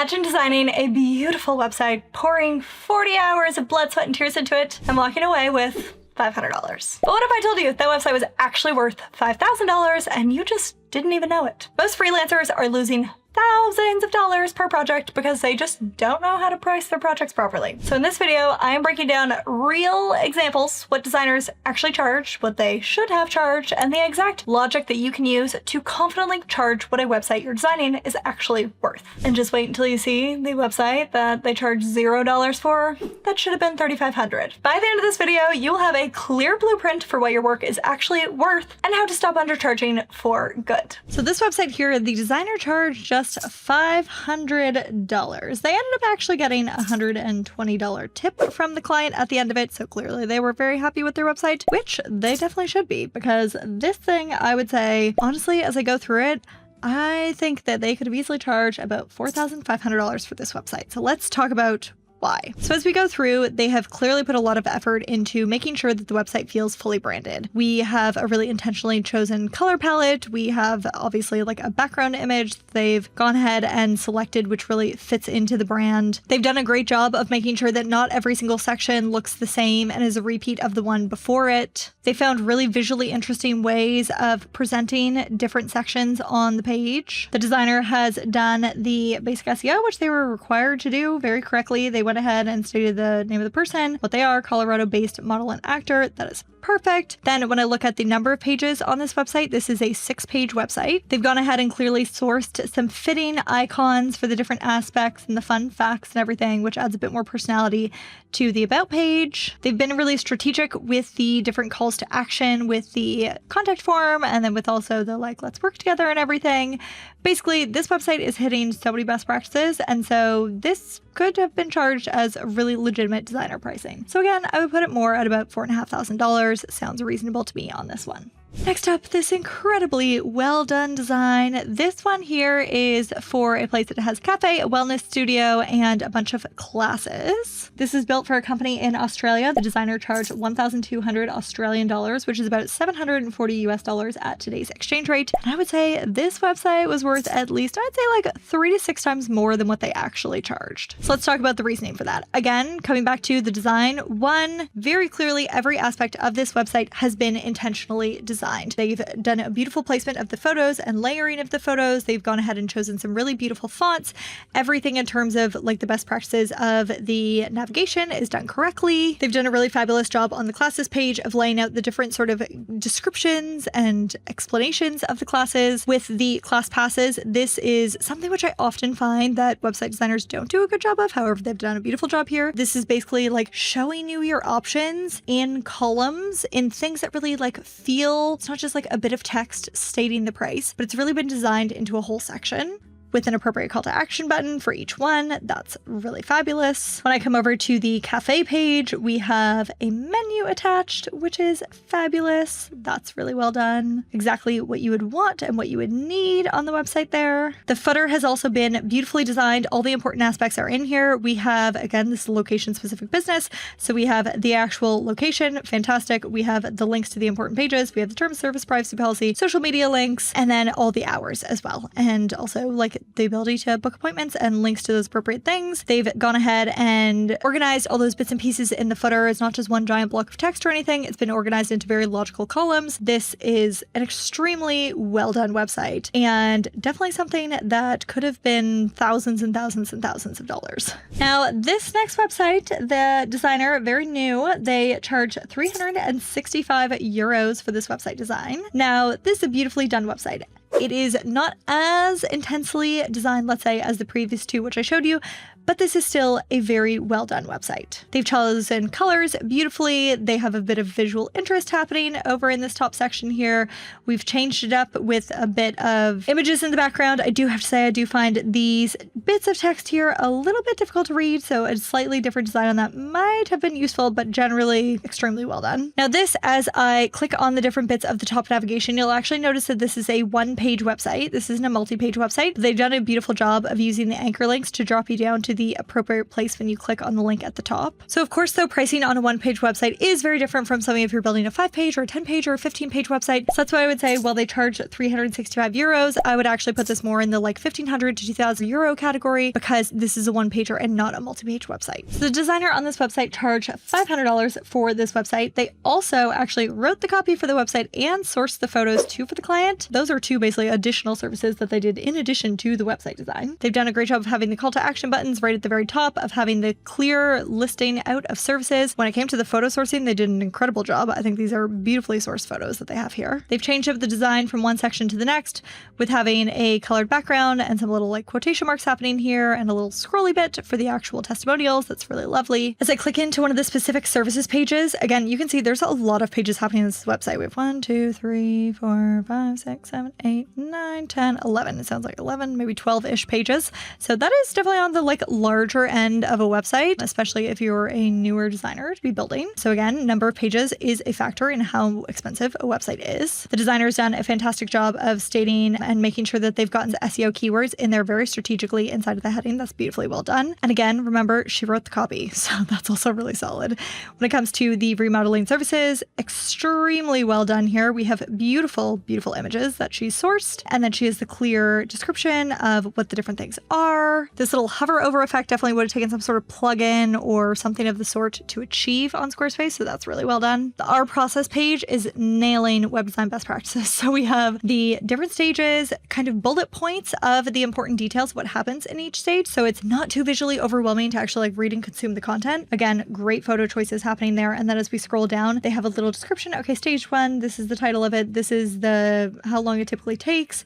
Imagine designing a beautiful website, pouring 40 hours of blood, sweat, and tears into it, and walking away with $500. But what if I told you that website was actually worth $5,000 and you just didn't even know it? Most freelancers are losing thousands of dollars per project because they just don't know how to price their projects properly. So in this video, I am breaking down real examples, what designers actually charge, what they should have charged, and the exact logic that you can use to confidently charge what a website you're designing is actually worth. And just wait until you see the website that they charge $0 for. That should have been $3,500. By the end of this video, you will have a clear blueprint for what your work is actually worth and how to stop undercharging for good. So this website here, the designer charged just $500. They ended up actually getting a $120 tip from the client at the end of it, so clearly they were very happy with their website, which they definitely should be, because this thing, I would say, honestly, as I go through it, I think that they could have easily charged about $4,500 for this website. So let's talk about why. So as we go through, they have clearly put a lot of effort into making sure that the website feels fully branded. We have a really intentionally chosen color palette. We have obviously like a background image they've gone ahead and selected, which really fits into the brand. They've done a great job of making sure that not every single section looks the same and is a repeat of the one before it. They found really visually interesting ways of presenting different sections on the page. The designer has done the basic SEO, which they were required to do very correctly. They went ahead and stated the name of the person, what they are, Colorado-based model and actor. That is perfect. Then when I look at the number of pages on this website, this is a 6-page website. They've gone ahead and clearly sourced some fitting icons for the different aspects and the fun facts and everything, which adds a bit more personality to the about page. They've been really strategic with the different calls to action, with the contact form, and then with also the like, let's work together and everything. Basically, this website is hitting so many best practices, and so this could have been charged as a really legitimate designer pricing. So again, I would put it more at about $4,500. Sounds reasonable to me on this one. Next up, this incredibly well done design. This one here is for a place that has Café, a wellness studio, and a bunch of classes. This is built for a company in Australia. The designer charged 1,200 Australian dollars, which is about $740 US at today's exchange rate. And I would say this website was worth at least, I'd say like 3 to 6 times more than what they actually charged. So let's talk about the reasoning for that. Again, coming back to the design, one, very clearly every aspect of this website has been intentionally designed. They've done a beautiful placement of the photos and layering of the photos. They've gone ahead and chosen some really beautiful fonts. Everything in terms of like the best practices of the navigation is done correctly. They've done a really fabulous job on the classes page of laying out the different sort of descriptions and explanations of the classes. With the class passes, this is something which I often find that website designers don't do a good job of. However, they've done a beautiful job here. This is basically like showing you your options in columns, in things that really like feel, it's not just like a bit of text stating the price, but it's really been designed into a whole section with an appropriate call to action button for each one. That's really fabulous. When I come over to the Café page, we have a menu attached, which is fabulous. That's really well done. Exactly what you would want and what you would need on the website there. The footer has also been beautifully designed. All the important aspects are in here. We have, again, this is location-specific business. So we have the actual location, fantastic. We have the links to the important pages. We have the terms of service, privacy policy, social media links, and then all the hours as well. And also like the ability to book appointments and links to those appropriate things. They've gone ahead and organized all those bits and pieces in the footer. It's not just one giant block of text or anything. It's been organized into very logical columns. This is an extremely well done website and definitely something that could have been thousands and thousands and thousands of dollars. Now, this next website, the designer, very new, they charge 365 euros for this website design. Now, this is a beautifully done website. It is not as intensely designed, let's say, as the previous two, which I showed you, but this is still a very well done website. They've chosen colors beautifully. They have a bit of visual interest happening over in this top section here. We've changed it up with a bit of images in the background. I do have to say, I do find these bits of text here a little bit difficult to read, so a slightly different design on that might have been useful, but generally extremely well done. Now this, as I click on the different bits of the top navigation, you'll actually notice that this is a 1-page one-page website. This isn't a multi-page website. They've done a beautiful job of using the anchor links to drop you down to the appropriate place when you click on the link at the top. So of course, though, pricing on a one-page website is very different from something if you're building a 5-page or a 10-page or a 15-page website. So that's why I would say, while they charge 365 euros, I would actually put this more in the like 1,500 to 2,000 euro category, because this is a one-pager and not a multi-page website. So the designer on this website charged $500 for this website. They also actually wrote the copy for the website and sourced the photos too for the client. Those are two basically additional services that they did in addition to the website design. They've done a great job of having the call to action buttons right at the very top, of having the clear listing out of services. When it came to the photo sourcing, they did an incredible job. I think these are beautifully sourced photos that they have here. They've changed up the design from one section to the next, with having a colored background and some little like quotation marks happening here and a little scrolly bit for the actual testimonials. That's really lovely. As I click into one of the specific services pages, again, you can see there's a lot of pages happening on this website. We have 1, 2, 3, 4, 5, 6, 7, 8, 9, 10, 11. It sounds like 11, maybe 12-ish pages. So that is definitely on the like larger end of a website, especially if you're a newer designer to be building. So again, number of pages is a factor in how expensive a website is. The designer has done a fantastic job of stating and making sure that they've gotten the SEO keywords in there very strategically inside of the heading. That's beautifully well done. And again, remember, she wrote the copy, so that's also really solid. When it comes to the remodeling services, extremely well done here. We have beautiful, beautiful images that she sourced, and then she has the clear description of what the different things are. This little hover over effect definitely would have taken some sort of plugin or something of the sort to achieve on Squarespace, so that's really well done. The Our Process page is nailing web design best practices. So we have the different stages, kind of bullet points of the important details, what happens in each stage, so it's not too visually overwhelming to actually like read and consume the content. Again, great photo choices happening there. And then as we scroll down, they have a little description. Okay, stage 1, this is the title of it. This is the how long it typically takes.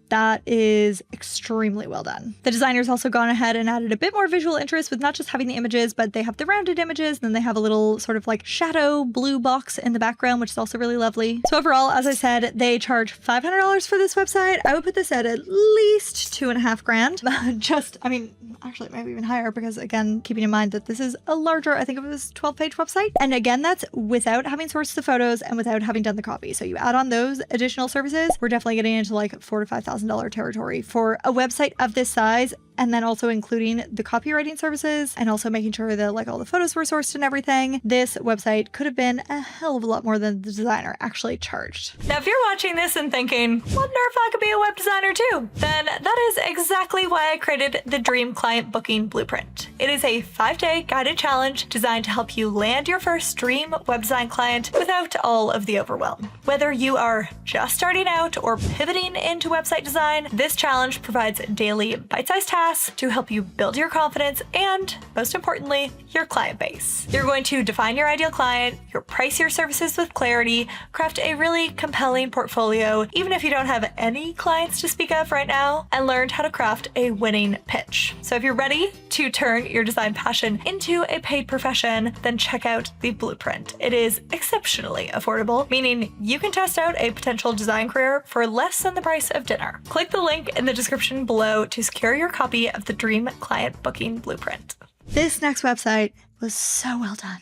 That is extremely well done. The designer's also gone ahead and added a bit more visual interest with not just having the images, but they have the rounded images, and then they have a little sort of like shadow blue box in the background, which is also really lovely. So overall, as I said, they charge $500 for this website. I would put this at least $2,500. Just, I mean, actually maybe even higher, because again, keeping in mind that this is a larger, I think it was 12-page website. And again, that's without having sourced the photos and without having done the copy. So you add on those additional services, we're definitely getting into like $4,000 to $5,000 territory for a website of this size, and then also including the copywriting services and also making sure that like all the photos were sourced and everything. This website could have been a hell of a lot more than the designer actually charged. Now, if you're watching this and thinking, wonder if I could be a web designer too, then that is exactly why I created the Dream Client Booking Blueprint. It is a 5-day guided challenge designed to help you land your first dream web design client without all of the overwhelm. Whether you are just starting out or pivoting into website design, this challenge provides daily bite-sized tasks to help you build your confidence and, most importantly, your client base. You're going to define your ideal client, you'll price your services with clarity, craft a really compelling portfolio, even if you don't have any clients to speak of right now, and learn how to craft a winning pitch. So if you're ready to turn your design passion into a paid profession, then check out the blueprint. It is exceptionally affordable, meaning you can test out a potential design career for less than the price of dinner. Click the link in the description below to secure your copy of the Dream Client Booking Blueprint. This next website was so well done.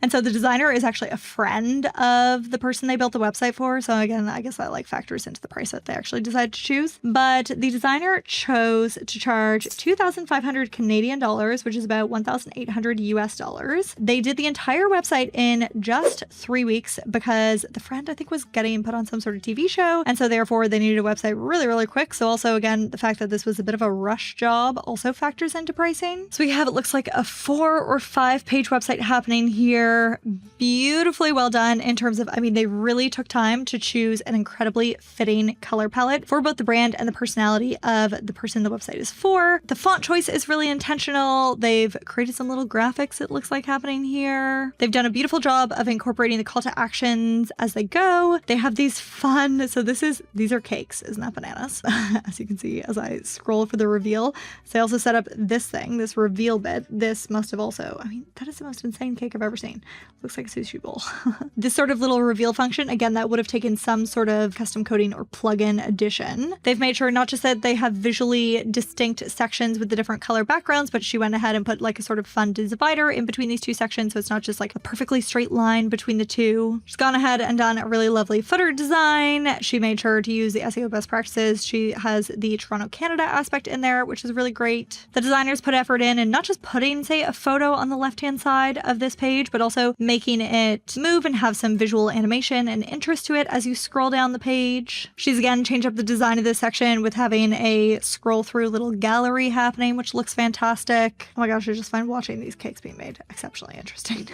And so the designer is actually a friend of the person they built the website for. So again, I guess that like factors into the price that they actually decided to choose. But the designer chose to charge 2,500 Canadian dollars, which is about 1,800 US dollars. They did the entire website in just 3 weeks because the friend, I think, was getting put on some sort of TV show. And so therefore they needed a website really, really quick. So also, again, the fact that this was a bit of a rush job also factors into pricing. So we have, it looks like a 4 or 5 page website happening here. Beautifully well done in terms of, I mean, they really took time to choose an incredibly fitting color palette for both the brand and the personality of the person the website is for. The font choice is really intentional. They've created some little graphics, it looks like, happening here. They've done a beautiful job of incorporating the call to actions as they go. They have these fun, so these are cakes, isn't that bananas? As you can see as I scroll for the reveal. So they also set up this thing, this reveal bit. This must have also, I mean, that is the most insane cake I've ever scene. Looks like a sushi bowl. This sort of little reveal function, again, that would have taken some sort of custom coding or plugin addition. They've made sure not just that they have visually distinct sections with the different color backgrounds, but she went ahead and put like a sort of fun divider in between these two sections, so it's not just like a perfectly straight line between the two. She's gone ahead and done a really lovely footer design. She made sure to use the SEO best practices. She has the Toronto, Canada aspect in there, which is really great. The designers put effort in and not just putting, say, a photo on the left-hand side of this page, but also making it move and have some visual animation and interest to it as you scroll down the page. She's again changed up the design of this section with having a scroll through little gallery happening, which looks fantastic. Oh my gosh, I just find watching these cakes being made exceptionally interesting.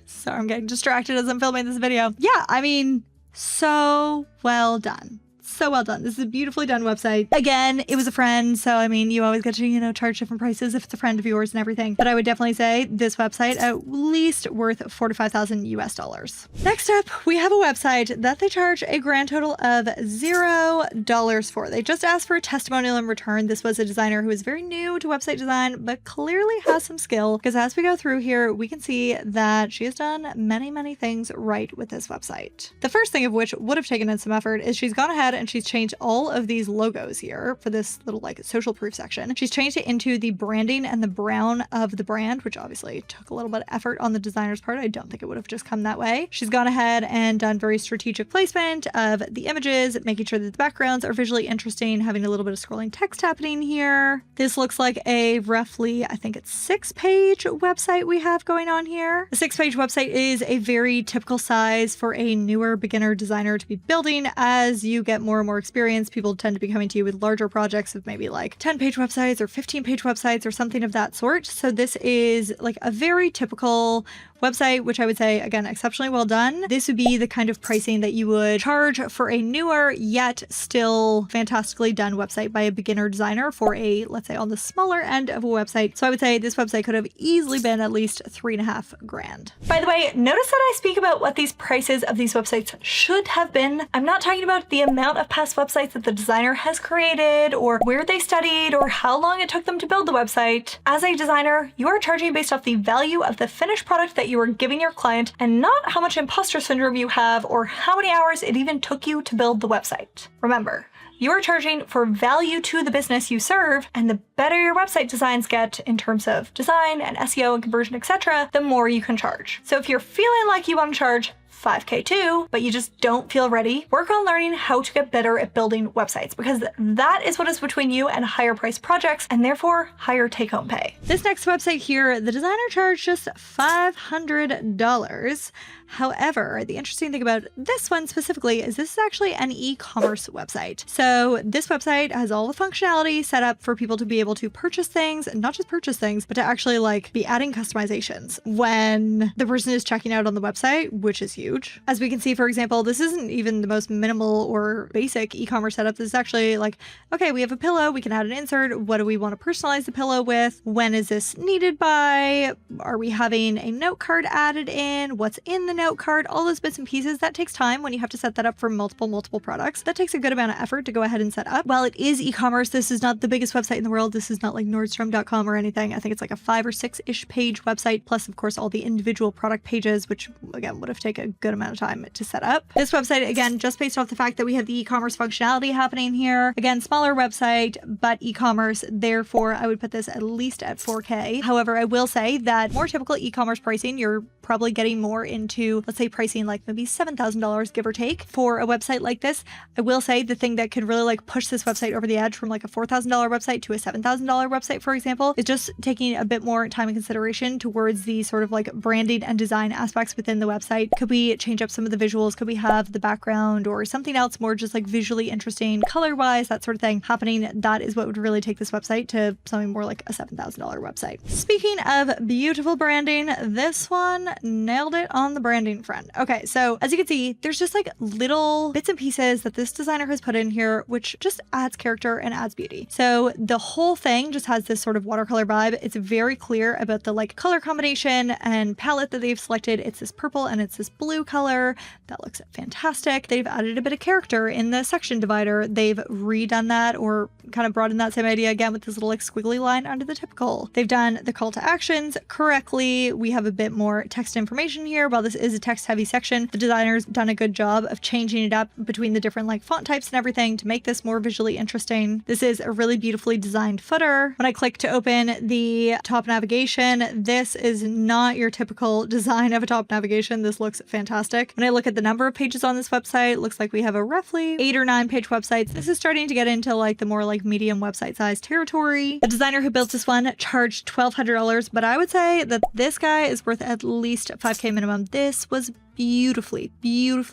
Sorry, I'm getting distracted as I'm filming this video. Yeah, I mean, so well done. So well done. This is a beautifully done website. Again, it was a friend, so I mean, you always get to, you know, charge different prices if it's a friend of yours and everything. But I would definitely say this website at least worth 45,000 US dollars. Next up, we have a website that they charge a grand total of $0 for. They just asked for a testimonial in return. This was a designer who is very new to website design, but clearly has some skill, because as we go through here, we can see that she has done many, many things right with this website. The first thing of which would have taken in some effort is she's gone ahead and she's changed all of these logos here for this little like social proof section. She's changed it into the branding and the brown of the brand, which obviously took a little bit of effort on the designer's part. I don't think it would have just come that way. She's gone ahead and done very strategic placement of the images, making sure that the backgrounds are visually interesting, having a little bit of scrolling text happening here. This looks like a roughly, I think it's 6-page website we have going on here. The 6-page website is a very typical size for a newer beginner designer to be building. As you get more and more experience, people tend to be coming to you with larger projects of maybe like 10-page websites or 15-page websites or something of that sort. So this is like a very typical website, which I would say, again, exceptionally well done. This would be the kind of pricing that you would charge for a newer yet still fantastically done website by a beginner designer for a, let's say, on the smaller end of a website. So I would say this website could have easily been at least $3.5 grand. By the way, notice that I speak about what these prices of these websites should have been. I'm not talking about the amount of past websites that the designer has created or where they studied or how long it took them to build the website. As a designer, you are charging based off the value of the finished product that you are giving your client and not how much imposter syndrome you have or how many hours it even took you to build the website. Remember, you are charging for value to the business you serve, and the better your website designs get in terms of design and SEO and conversion, etc., the more you can charge. So if you're feeling like you want to charge $5K too, but you just don't feel ready, work on learning how to get better at building websites, because that is what is between you and higher priced projects and therefore higher take-home pay. This next website here, the designer charged just $500. However, the interesting thing about this one specifically is this is actually an e-commerce website. So this website has all the functionality set up for people to be able to purchase things, and not just purchase things, but to actually like be adding customizations when the person is checking out on the website, which is huge. As we can see, for example, this isn't even the most minimal or basic e-commerce setup. This is actually like, okay, we have a pillow, we can add an insert. What do we want to personalize the pillow with? When is this needed by? Are we having a note card added in? What's in the note card? All those bits and pieces. That takes time when you have to set that up for multiple products. That takes a good amount of effort to go ahead and set up. While it is e-commerce, this is not the biggest website in the world. This is not like Nordstrom.com or anything. I think it's like a 5 or 6-ish page website, plus of course all the individual product pages, which again would have taken a good amount of time to set up. This website, again, just based off the fact that we have the e-commerce functionality happening here. Again, smaller website, but e-commerce. Therefore, I would put this at least at 4K. However, I will say that more typical e-commerce pricing, you're probably getting more into, let's say, pricing like maybe $7,000, give or take, for a website like this. I will say the thing that could really like push this website over the edge from like a $4,000 website to a $7,000 website, for example, is just taking a bit more time and consideration towards the sort of like branding and design aspects within the website. Could we change up some of the visuals? Could we have the background or something else more just like visually interesting, color-wise, that sort of thing happening? That is what would really take this website to something more like a $7,000 website. Speaking of beautiful branding, this one nailed it on the brand. branding friend. Okay, so as you can see, there's just like little bits and pieces that this designer has put in here, which just adds character and adds beauty. So the whole thing just has this sort of watercolor vibe. It's very clear about the like color combination and palette that they've selected. It's this purple and it's this blue color. That looks fantastic. They've added a bit of character in the section divider. They've redone that or kind of brought in that same idea again with this little like squiggly line under the typical. They've done the call to actions correctly. We have a bit more text information here. While this is a text heavy section, the designer's done a good job of changing it up between the different like font types and everything to make this more visually interesting. This is a really beautifully designed footer. When I click to open the top navigation, this is not your typical design of a top navigation. This looks fantastic. When I look at the number of pages on this website, it looks like we have a roughly 8 or 9 page website. This is starting to get into like the more like medium website size territory. The designer who built this one charged $1,200, but I would say that this guy is worth at least $5K minimum. This was beautifully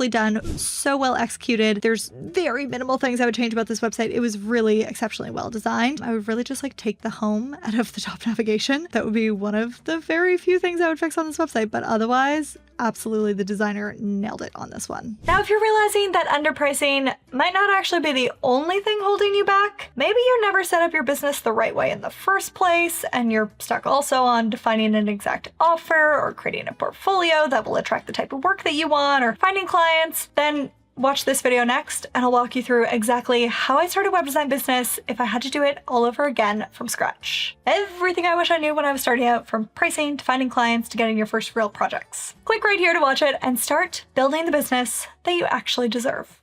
done, so well executed. There's very minimal things I would change about this website. It was really exceptionally well designed. I would really just like take the home out of the top navigation. That would be one of the very few things I would fix on this website, but otherwise, absolutely the designer nailed it on this one. Now, if you're realizing that underpricing might not actually be the only thing holding you back, maybe you never set up your business the right way in the first place, and you're stuck also on defining an exact offer or creating a portfolio that will attract the type of work that you want or finding clients, then watch this video next and I'll walk you through exactly how I started a web design business if I had to do it all over again from scratch. Everything I wish I knew when I was starting out, from pricing to finding clients to getting your first real projects. Click right here to watch it and start building the business that you actually deserve.